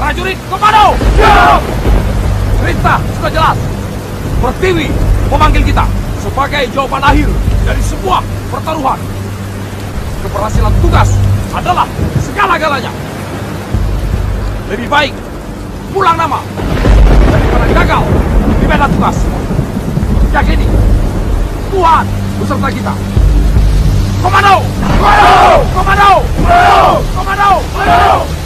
Prajurit komando! Siap! Perintah sudah jelas. Pertiwi memanggil kita sebagai jawaban akhir dari sebuah pertaruhan. Keberhasilan tugas adalah segala-galanya. Lebih baik pulang nama daripada gagal di medan tugas. Yakini Tuhan beserta kita. Komando! Komando! Komando! Komando! Komando! Komando!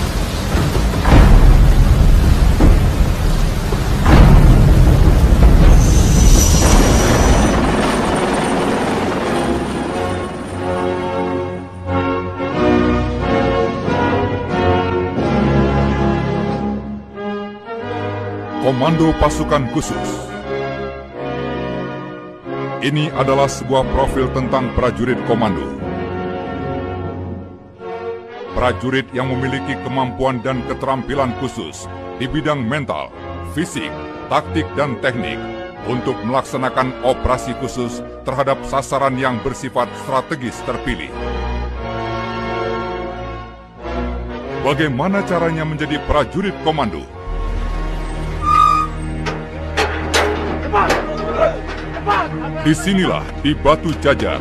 Komando Pasukan Khusus. Ini adalah sebuah profil tentang prajurit komando. Prajurit yang memiliki kemampuan dan keterampilan khusus di bidang mental, fisik, taktik, dan teknik untuk melaksanakan operasi khusus terhadap sasaran yang bersifat strategis terpilih. Bagaimana caranya menjadi prajurit komando? Disinilah di Batu Jajar,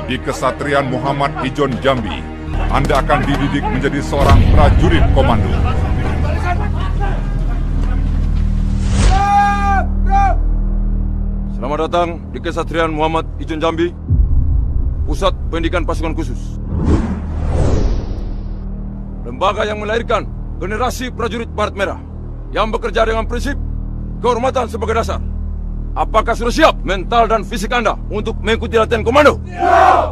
di Kesatrian Muhammad Ijon Jambi, Anda akan dididik menjadi seorang prajurit komando. Selamat datang di Kesatrian Muhammad Ijon Jambi, Pusat Pendidikan Pasukan Khusus. Lembaga yang melahirkan generasi prajurit Baret Merah yang bekerja dengan prinsip kehormatan sebagai dasar. Apakah sudah siap mental dan fisik Anda untuk mengikuti latihan komando? Siap!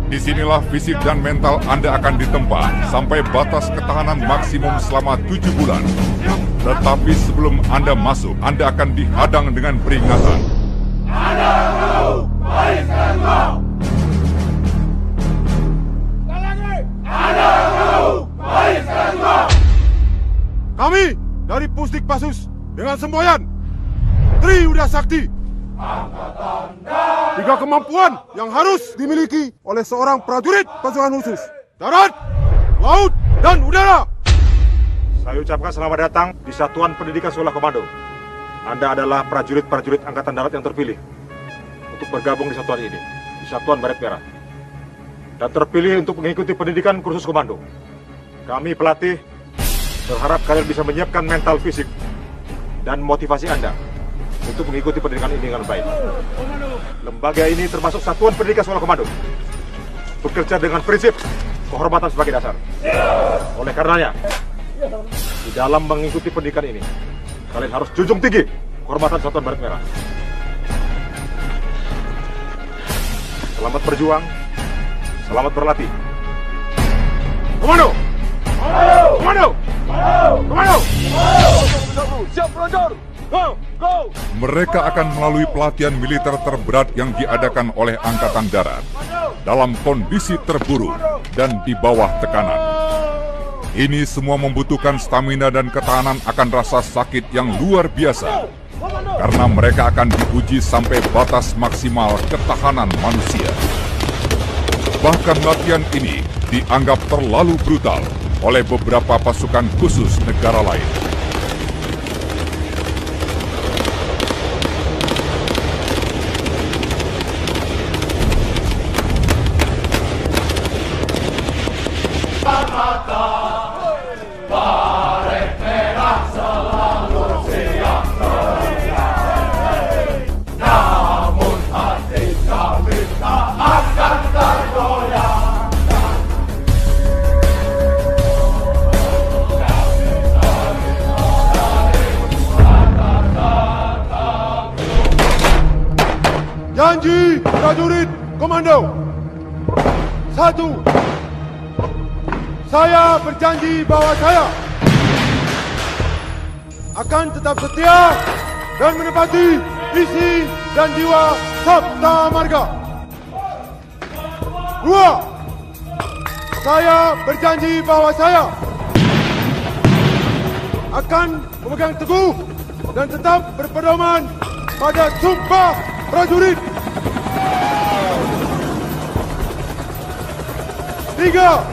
Disinilah fisik dan mental Anda akan ditempa sampai batas ketahanan maksimum selama 7 bulan. Tetapi sebelum Anda masuk, Anda akan dihadang dengan peringatan. Anda mau bariskan mau! Anda mau bariskan mau! Kami dari Pusdik Pasus dengan semboyan Triuda Sakti. Tiga kemampuan yang harus dimiliki oleh seorang prajurit pasukan khusus: darat, laut, dan udara. Saya ucapkan selamat datang di Satuan Pendidikan Sekolah Komando. Anda adalah prajurit-prajurit Angkatan Darat yang terpilih untuk bergabung di satuan ini, di Satuan Baret Merah, dan terpilih untuk mengikuti pendidikan kursus komando. Kami pelatih berharap kalian bisa menyiapkan mental fisik dan motivasi Anda untuk mengikuti pendidikan ini dengan baik. Lembaga ini termasuk Satuan Pendidikan Sekolah Komando, bekerja dengan prinsip kehormatan sebagai dasar. Oleh karenanya, di dalam mengikuti pendidikan ini, kalian harus junjung tinggi kehormatan Satuan Baret Merah. Selamat berjuang, selamat berlatih. Komando! Komando! Komando! Siap belajar! Go! Go! Mereka akan melalui pelatihan militer terberat yang diadakan oleh Angkatan Darat dalam kondisi terburuk dan di bawah tekanan. Ini semua membutuhkan stamina dan ketahanan akan rasa sakit yang luar biasa, karena mereka akan diuji sampai batas maksimal ketahanan manusia. Bahkan latihan ini dianggap terlalu brutal oleh beberapa pasukan khusus negara lain. Baret Merah selalu siap namun hati kami tak akan tergoyah. Janji prajurit komando. 1. Saya berjanji bahwa saya akan tetap setia dan menepati visi dan jiwa Sabta Marga. 2. Saya berjanji bahwa saya akan memegang teguh dan tetap berpedoman pada sumpah prajurit. 3.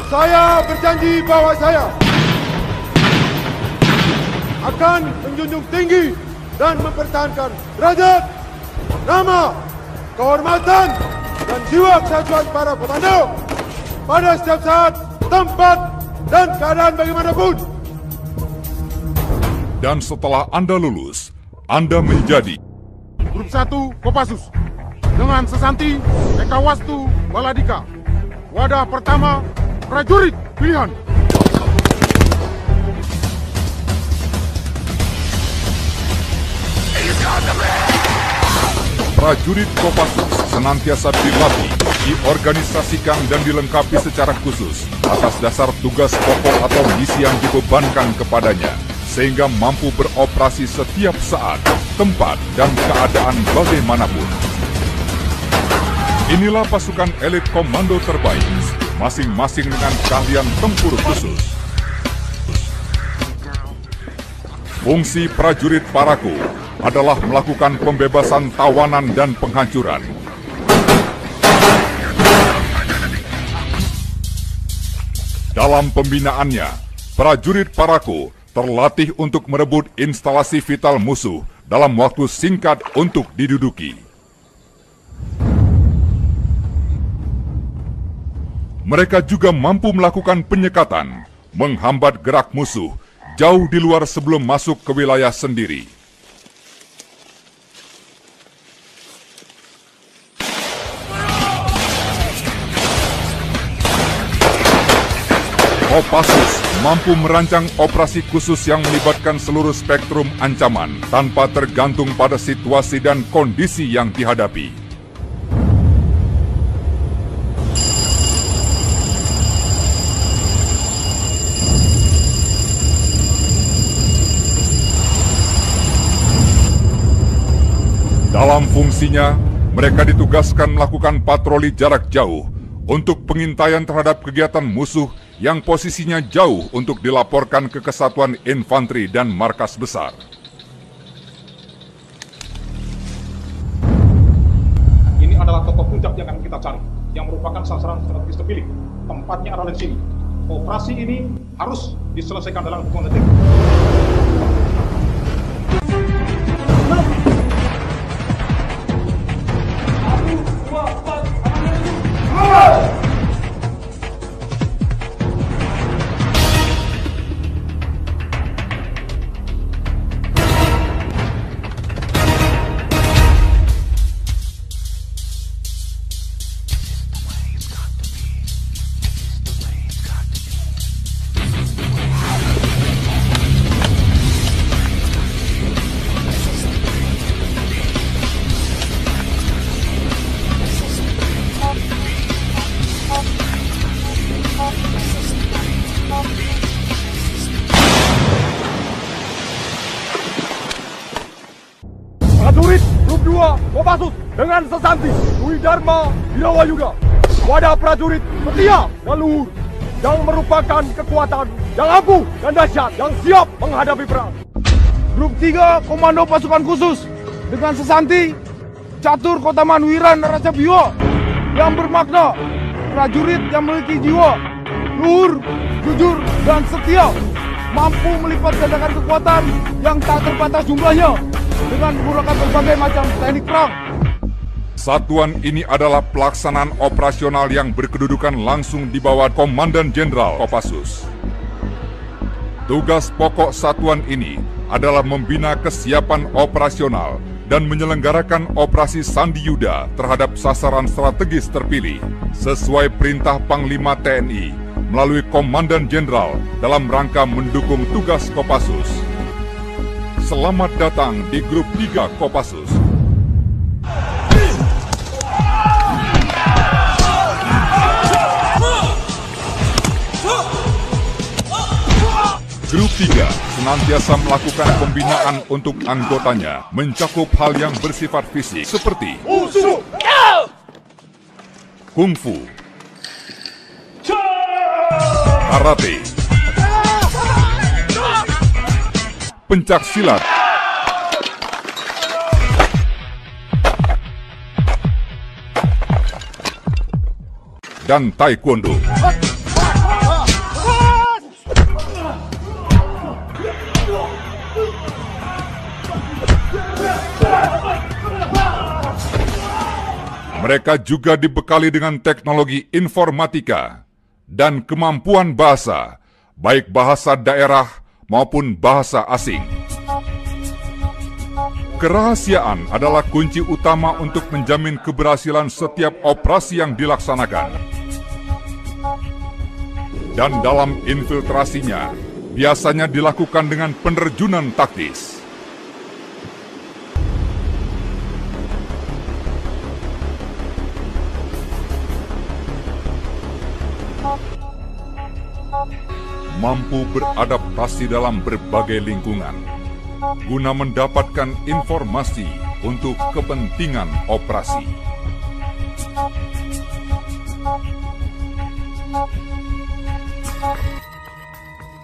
Saya berjanji bahwa saya akan menjunjung tinggi dan mempertahankan derajat, nama, kehormatan, dan jiwa kesatuan para komando pada setiap saat, tempat, dan keadaan bagaimanapun. Dan setelah Anda lulus, Anda menjadi Grup 1 Kopassus dengan Sesanti Ekawastu Baladika. Wadah pertama, prajurit pilihan. prajurit Kopassus senantiasa dilatih, diorganisasikan dan dilengkapi secara khusus atas dasar tugas pokok atau misi yang dibebankan kepadanya, sehingga mampu beroperasi setiap saat, tempat, dan keadaan bagaimanapun. Inilah pasukan elit komando terbaik, masing-masing dengan keahlian tempur khusus. Fungsi prajurit Paraku adalah melakukan pembebasan tawanan dan penghancuran. Dalam pembinaannya, prajurit Paraku terlatih untuk merebut instalasi vital musuh dalam waktu singkat untuk diduduki. Mereka juga mampu melakukan penyekatan, menghambat gerak musuh jauh di luar sebelum masuk ke wilayah sendiri. Kopassus mampu merancang operasi khusus yang melibatkan seluruh spektrum ancaman tanpa tergantung pada situasi dan kondisi yang dihadapi. Dalam fungsinya, mereka ditugaskan melakukan patroli jarak jauh untuk pengintaian terhadap kegiatan musuh yang posisinya jauh untuk dilaporkan ke Kesatuan Infanteri dan Markas Besar. Ini adalah tokoh puncak yang akan kita cari, yang merupakan sasaran strategis terpilih. Tempatnya adalah di sini. Operasi ini harus diselesaikan dalam hitungan detik. Prajurit Grup 2 Kopassus dengan Sesanti Dwi Dharma Wirawayuda, wadah prajurit setia dan luhur yang merupakan kekuatan yang ampuh dan dahsyat yang siap menghadapi perang. Grup 3 Komando Pasukan Khusus dengan Sesanti Catur Kotaman Wiran Raja Biwa yang bermakna prajurit yang memiliki jiwa luhur, jujur, dan setia, mampu melipat gandakan kekuatan yang tak terbatas jumlahnya dengan menggunakan berbagai macam teknik perang. Satuan ini adalah pelaksanaan operasional yang berkedudukan langsung di bawah Komandan Jenderal Kopassus. Tugas pokok satuan ini adalah membina kesiapan operasional dan menyelenggarakan operasi Sandi Yuda terhadap sasaran strategis terpilih sesuai perintah Panglima TNI melalui Komandan Jenderal dalam rangka mendukung tugas Kopassus. Selamat datang di Grup 3 Kopassus. Grup 3 senantiasa melakukan pembinaan untuk anggotanya, mencakup hal yang bersifat fisik seperti kungfu, karate, pencak silat, dan taekwondo. Mereka juga dibekali dengan teknologi informatika dan kemampuan bahasa, baik bahasa daerah maupun bahasa asing. Kerahasiaan adalah kunci utama untuk menjamin keberhasilan setiap operasi yang dilaksanakan. Dan dalam infiltrasinya, biasanya dilakukan dengan penerjunan taktis. Mampu beradaptasi dalam berbagai lingkungan, guna mendapatkan informasi untuk kepentingan operasi.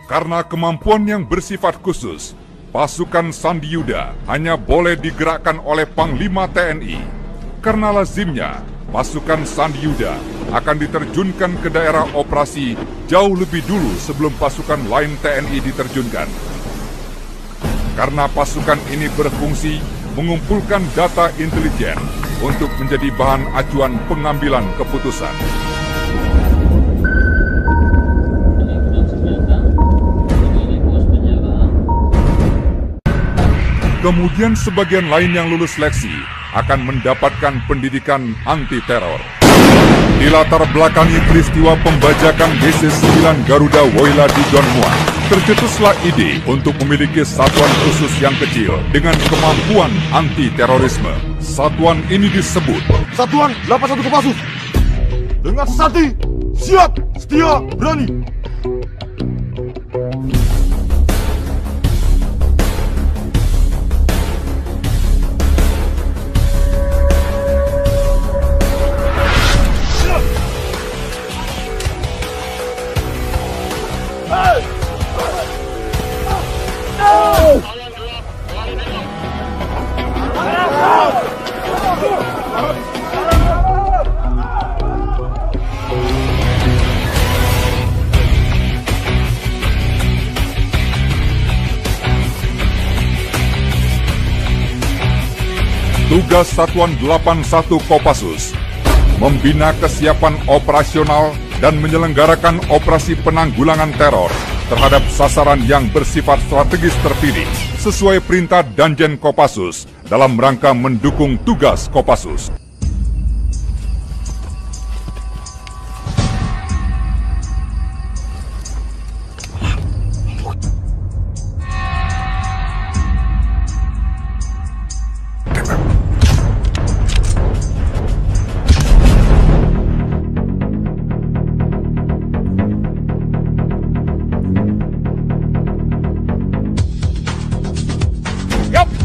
Karena kemampuan yang bersifat khusus, pasukan Sandi Yuda hanya boleh digerakkan oleh Panglima TNI. Karena lazimnya, pasukan Sandi Yuda akan diterjunkan ke daerah operasi jauh lebih dulu sebelum pasukan lain TNI diterjunkan. Karena pasukan ini berfungsi mengumpulkan data intelijen untuk menjadi bahan acuan pengambilan keputusan. Kemudian sebagian lain yang lulus seleksi akan mendapatkan pendidikan anti-teror. Dilatar belakangi peristiwa pembajakan DC-9 Garuda Woyla di Don Muang, tercetuslah ide untuk memiliki satuan khusus yang kecil dengan kemampuan anti-terorisme. Satuan ini disebut Satuan 81 Kopassus. Dengan sesanti, siap, setia, berani. Tugas Satuan 81 Kopassus membina kesiapan operasional dan menyelenggarakan operasi penanggulangan teror terhadap sasaran yang bersifat strategis terpilih sesuai perintah Danjen Kopassus dalam rangka mendukung tugas Kopassus.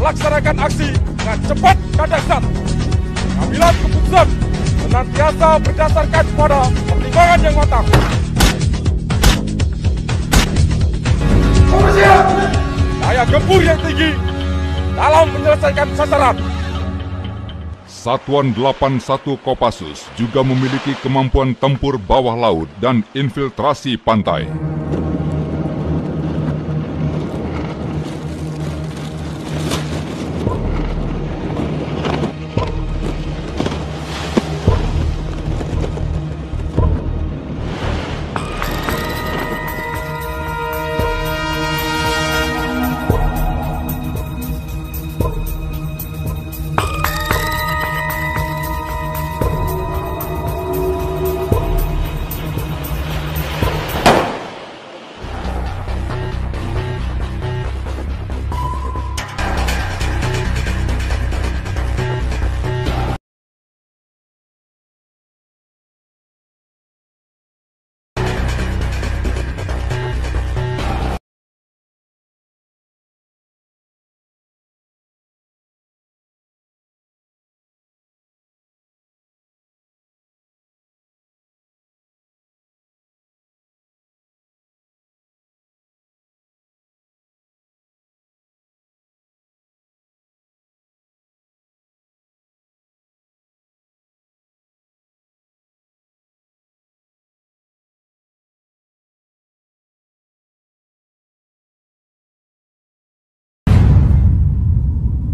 Laksanakan aksi dengan cepat dan dahsyat. Pengambilan keputusan senantiasa berdasarkan pada pertimbangan yang matang. Daya gempur yang tinggi dalam menyelesaikan sasaran. Satuan 81 Kopassus juga memiliki kemampuan tempur bawah laut dan infiltrasi pantai.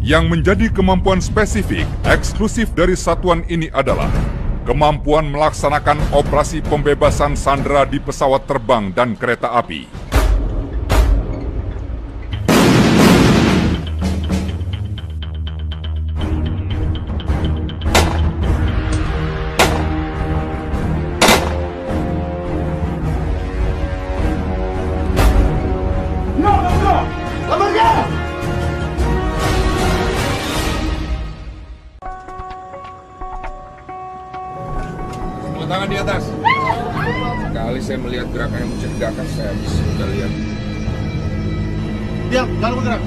Yang menjadi kemampuan spesifik eksklusif dari satuan ini adalah kemampuan melaksanakan operasi pembebasan sandera di pesawat terbang dan kereta api. Tangan di atas. Sekali saya melihat gerakan yang mencurigakan, saya sudah lihat. Diam, jangan bergerak.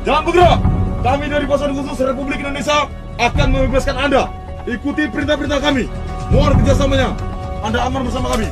Jangan bergerak! Kami dari Pasukan Khusus Republik Indonesia akan membebaskan Anda. Ikuti perintah-perintah kami. Mohon kerjasamanya. Anda aman bersama kami.